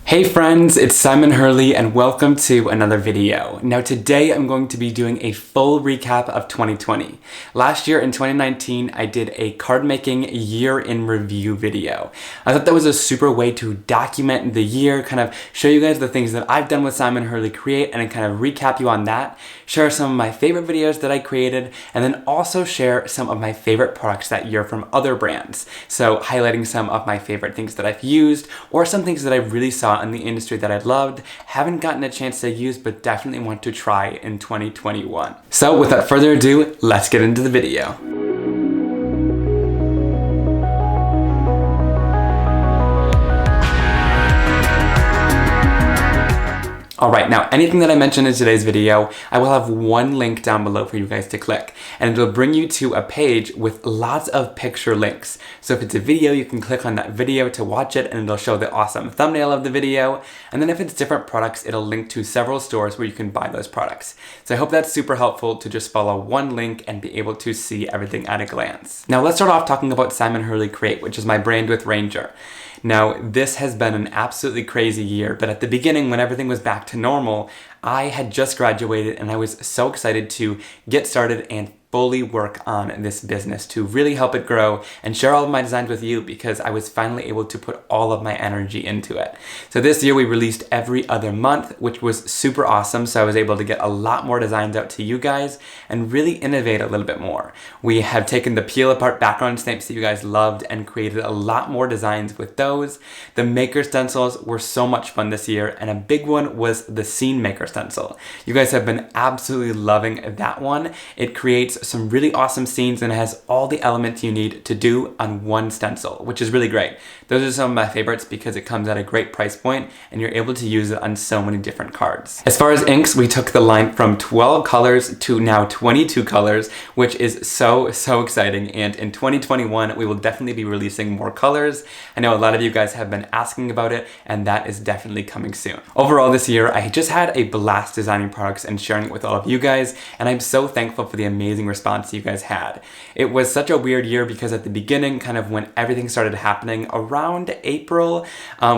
Hey friends, it's Simon Hurley and welcome to another video. Now today I'm going to be doing a full recap of 2020. Last year in 2019 I did a card making year in review video. I thought that was a super way to document the year, kind of show you guys the things that I've done with Simon Hurley Create and kind of recap you on that, share some of my favorite videos that I created, and then also share some of my favorite products that year from other brands. So highlighting some of my favorite things that I've used or some things that I really saw in the industry that I loved, haven't gotten a chance to use, but definitely want to try in 2021. So without further ado, let's get into the video. Alright, now anything that I mentioned in today's video, I will have one link down below for you guys to click, and it'll bring you to a page with lots of picture links. So if it's a video, you can click on that video to watch it and it'll show the awesome thumbnail of the video, and then if it's different products, it'll link to several stores where you can buy those products. So I hope that's super helpful to just follow one link and be able to see everything at a glance. Now let's start off talking about Simon Hurley Create, which is my brand with Ranger. Now, this has been an absolutely crazy year, but at the beginning, when everything was back to normal, I had just graduated and I was so excited to get started and fully work on this business to really help it grow and share all of my designs with you because I was finally able to put all of my energy into it. So this year we released every other month, which was super awesome. So I was able to get a lot more designs out to you guys and really innovate a little bit more. We have taken the peel apart background stamps that you guys loved and created a lot more designs with those. The maker stencils were so much fun this year, and a big one was the scene maker stencil. You guys have been absolutely loving that one. It creates some really awesome scenes and it has all the elements you need to do on one stencil, which is really great. Those are some of my favorites because it comes at a great price point and you're able to use it on so many different cards. As far as inks, we took the line from 12 colors to now 22 colors, which is so exciting. And in 2021, we will definitely be releasing more colors. I know a lot of you guys have been asking about it, and that is definitely coming soon. Overall this year, I just had a blast designing products and sharing it with all of you guys, and I'm so thankful for the amazing response you guys had. It was such a weird year because at the beginning, kind of when everything started happening around April,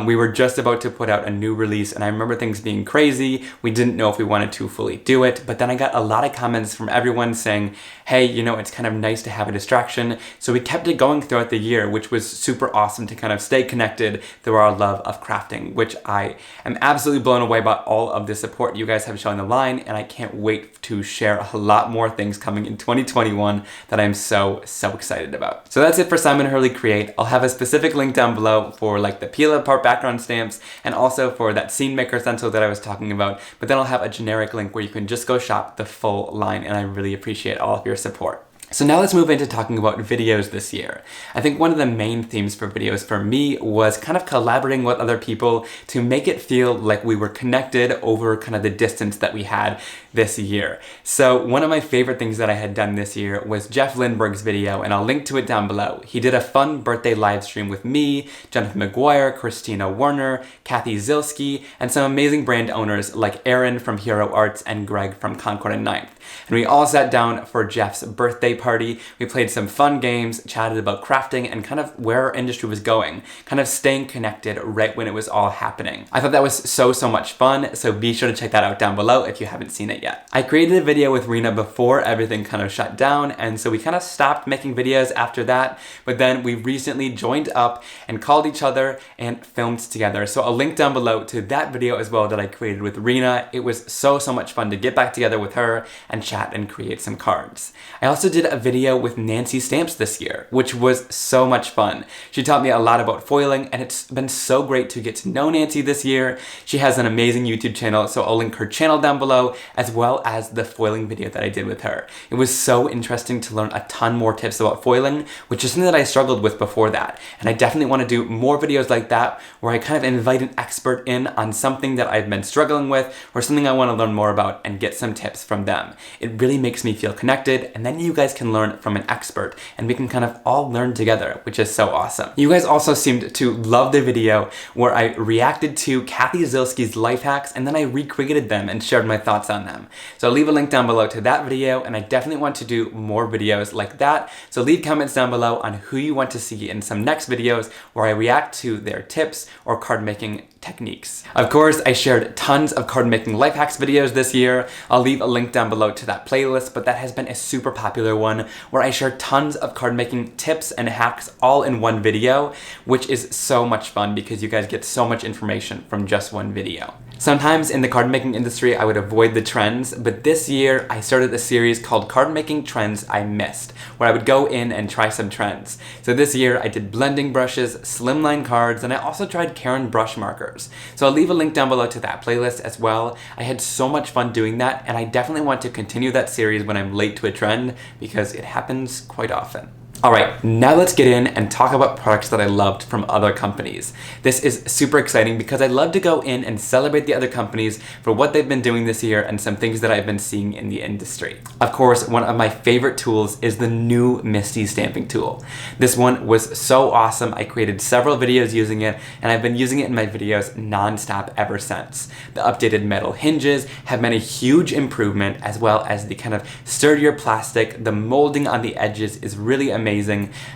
we were just about to put out a new release, and I remember things being crazy. We didn't know if we wanted to fully do it, but then I got a lot of comments from everyone saying, hey, you know, it's kind of nice to have a distraction. So we kept it going throughout the year, which was super awesome to kind of stay connected through our love of crafting, which I am absolutely blown away by all of the support you guys have shown the line, and I can't wait to share a lot more things coming in 2021 that I'm so excited about. So that's it for Simon Hurley Create. I'll have a specific link down below for like the peel apart background stamps and also for that scene maker stencil that I was talking about, but then I'll have a generic link where you can just go shop the full line, and I really appreciate all of your support. So now let's move into talking about videos this year. I think one of the main themes for videos for me was kind of collaborating with other people to make it feel like we were connected over kind of the distance that we had this year. So one of my favorite things that I had done this year was Jeff Lindbergh's video, and I'll link to it down below. He did a fun birthday live stream with me, Jennifer McGuire, Christina Warner, Kathy Zilski, and some amazing brand owners like Aaron from Hero Arts and Greg from Concord and Ninth. And we all sat down for Jeff's birthday party. We played some fun games, chatted about crafting and kind of where our industry was going, kind of staying connected right when it was all happening. I thought that was so much fun, so be sure to check that out down below if you haven't seen it yet. I created a video with Rena before everything kind of shut down, and so we kind of stopped making videos after that, but then we recently joined up and called each other and filmed together. So I'll link down below to that video as well that I created with Rena. It was so much fun to get back together with her and chat and create some cards. I also did a video with Nancy Stamps this year, which was so much fun. She taught me a lot about foiling, and it's been so great to get to know Nancy this year. She has an amazing YouTube channel, so I'll link her channel down below, as well as the foiling video that I did with her. It was so interesting to learn a ton more tips about foiling, which is something that I struggled with before that. And I definitely want to do more videos like that, where I kind of invite an expert in on something that I've been struggling with, or something I want to learn more about and get some tips from them. It really makes me feel connected, and then you guys can learn from an expert, and we can kind of all learn together, which is so awesome. You guys also seemed to love the video where I reacted to Kathy Zilski's life hacks, and then I recreated them and shared my thoughts on them. So I'll leave a link down below to that video, and I definitely want to do more videos like that. So leave comments down below on who you want to see in some next videos where I react to their tips or card making techniques. Of course, I shared tons of card making life hacks videos this year. I'll leave a link down below to that playlist, but that has been a super popular one where I share tons of card making tips and hacks all in one video, which is so much fun because you guys get so much information from just one video. Sometimes in the card making industry, I would avoid the trends, but this year I started a series called Card Making Trends I Missed, where I would go in and try some trends. So this year I did blending brushes, slimline cards, and I also tried Karen brush markers. So I'll leave a link down below to that playlist as well. I had so much fun doing that, and I definitely want to continue that series when I'm late to a trend because it happens quite often. Alright, now let's get in and talk about products that I loved from other companies. This is super exciting because I love to go in and celebrate the other companies for what they've been doing this year and some things that I've been seeing in the industry. Of course, one of my favorite tools is the new Misty stamping tool. This one was so awesome. I created several videos using it, and I've been using it in my videos non-stop ever since. The updated metal hinges have been a huge improvement, as well as the kind of sturdier plastic. The molding on the edges is really amazing,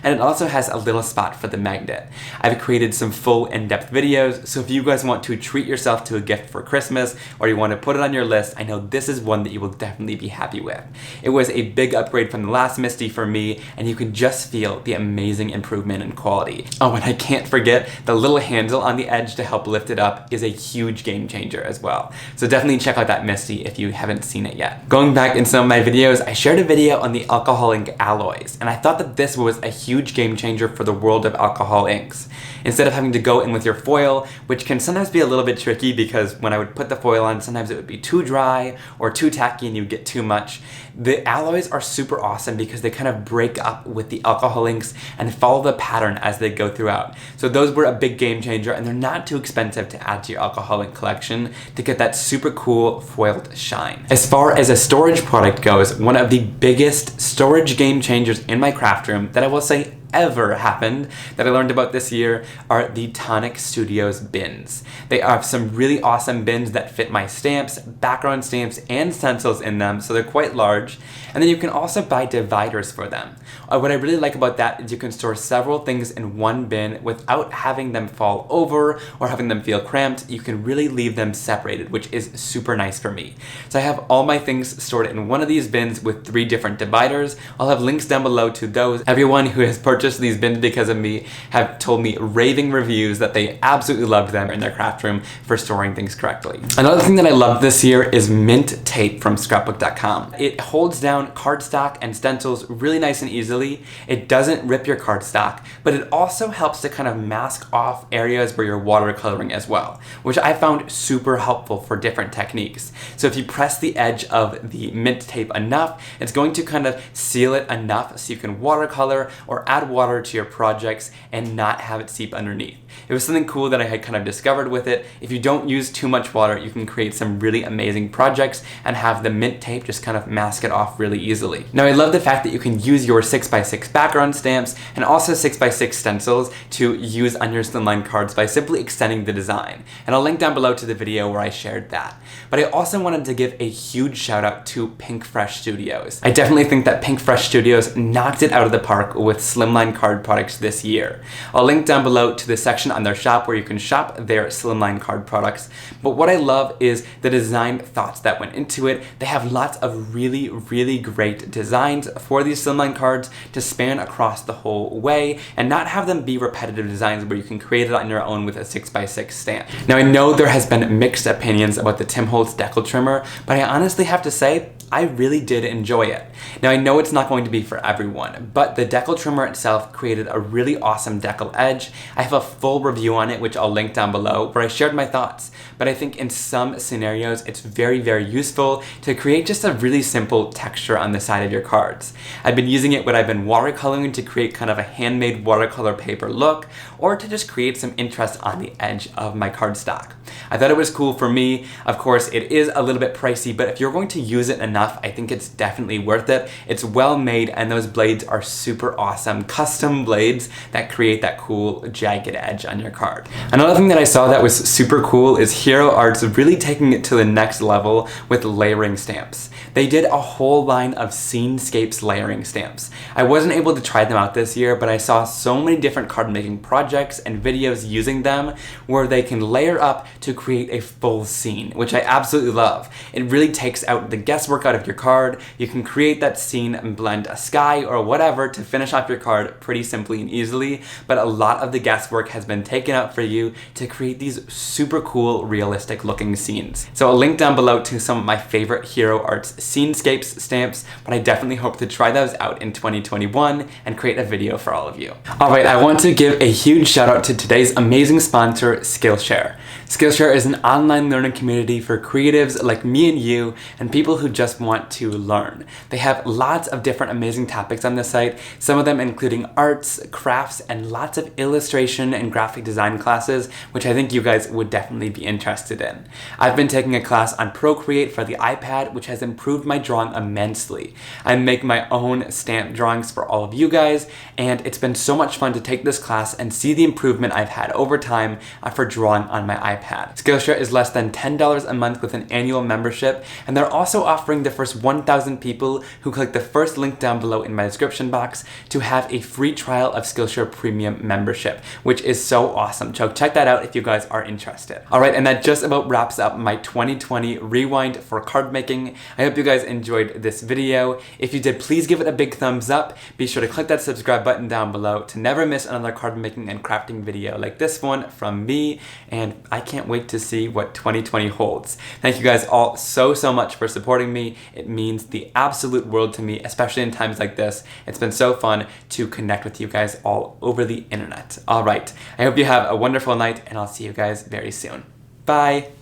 and it also has a little spot for the magnet. I've created some full in-depth videos, so if you guys want to treat yourself to a gift for Christmas or you want to put it on your list, I know this is one that you will definitely be happy with. It was a big upgrade from the last Misty for me, and you can just feel the amazing improvement in quality. Oh, and I can't forget the little handle on the edge to help lift it up is a huge game changer as well. So definitely check out that Misty if you haven't seen it yet. Going back in some of my videos, I shared a video on the alcohol ink alloys, and I thought that this was a huge game changer for the world of alcohol inks. Instead of having to go in with your foil, which can sometimes be a little bit tricky because when I would put the foil on, sometimes it would be too dry or too tacky and you get too much. The alloys are super awesome because they kind of break up with the alcohol inks and follow the pattern as they go throughout. So those were a big game changer, and they're not too expensive to add to your alcohol ink collection to get that super cool foiled shine. As far as a storage product goes, one of the biggest storage game changers in my craft room that I will say ever happened that I learned about this year are the Tonic Studios bins. They have some really awesome bins that fit my stamps, background stamps, and stencils in them, so they're quite large. And then you can also buy dividers for them. What I really like about that is you can store several things in one bin without having them fall over or having them feel cramped. You can really leave them separated, which is super nice for me. So I have all my things stored in one of these bins with 3 different dividers. I'll have links down below to those. Everyone who has purchased these bins because of me have told me raving reviews that they absolutely loved them in their craft room for storing things correctly. Another thing that I loved this year is mint tape from scrapbook.com. It holds down cardstock and stencils really nice and easily. It doesn't rip your cardstock, but it also helps to kind of mask off areas where you're watercoloring as well, which I found super helpful for different techniques. So if you press the edge of the mint tape enough, it's going to kind of seal it enough so you can watercolor or add water to your projects and not have it seep underneath. It was something cool that I had kind of discovered with it. If you don't use too much water, you can create some really amazing projects and have the mint tape just kind of mask it off really easily. Now I love the fact that you can use your 6x6 background stamps and also 6x6 stencils to use on your slimline cards by simply extending the design. And I'll link down below to the video where I shared that. But I also wanted to give a huge shout out to Pink Fresh Studios. I definitely think that Pink Fresh Studios knocked it out of the park with slimline card products this year. I'll link down below to the section on their shop where you can shop their slimline card products. But what I love is the design thoughts that went into it. They have lots of really, really great designs for these slimline cards to span across the whole way and not have them be repetitive designs where you can create it on your own with a 6x6 stamp. Now I know there has been mixed opinions about the Tim Holtz Deco Trimmer, but I honestly have to say I really did enjoy it. Now I know it's not going to be for everyone, but the Deco Trimmer itself created a really awesome decal edge. I have a full review on it, which I'll link down below, where I shared my thoughts. But I think in some scenarios, it's very, very useful to create just a really simple texture on the side of your cards. I've been using it when I've been watercoloring to create kind of a handmade watercolor paper look, or to just create some interest on the edge of my cardstock. I thought it was cool for me. Of course, it is a little bit pricey, but if you're going to use it enough, I think it's definitely worth it. It's well made, and those blades are super awesome. Custom blades that create that cool jagged edge on your card. Another thing that I saw that was super cool is Hero Arts really taking it to the next level with layering stamps. They did a whole line of scenescapes layering stamps. I wasn't able to try them out this year, but I saw so many different card making projects and videos using them where they can layer up to create a full scene, which I absolutely love. It really takes out the guesswork out of your card. You can create that scene and blend a sky or whatever to finish off your card pretty simply and easily, but a lot of the guesswork has been taken out for you to create these super cool, realistic looking scenes. So I'll link down below to some of my favorite Hero Arts Scenescapes stamps, but I definitely hope to try those out in 2021 and create a video for all of you. Alright, I want to give a huge shout out to today's amazing sponsor, Skillshare. Skillshare is an online learning community for creatives like me and you and people who just want to learn. They have lots of different amazing topics on the site, some of them including arts, crafts, and lots of illustration and graphic design classes, which I think you guys would definitely be interested in. I've been taking a class on Procreate for the iPad, which has improved my drawing immensely. I make my own stamp drawings for all of you guys, and it's been so much fun to take this class and see the improvement I've had over time for drawing on my iPad. Skillshare is less than $10 a month with an annual membership, and they're also offering the first 1,000 people who click the first link down below in my description box to have a free trial of Skillshare Premium membership, which is so awesome. So check that out if you guys are interested. Alright, and that just about wraps up my 2020 rewind for card making. I hope you guys enjoyed this video. If you did, please give it a big thumbs up. Be sure to click that subscribe button down below to never miss another card making and crafting video like this one from me, and I can't wait to see what 2020 holds. Thank you guys all so much for supporting me. It means the absolute world to me, especially in times like this. It's been so fun to connect with you guys all over the internet. Alright, I hope you have a wonderful night, and I'll see you guys very soon. Bye!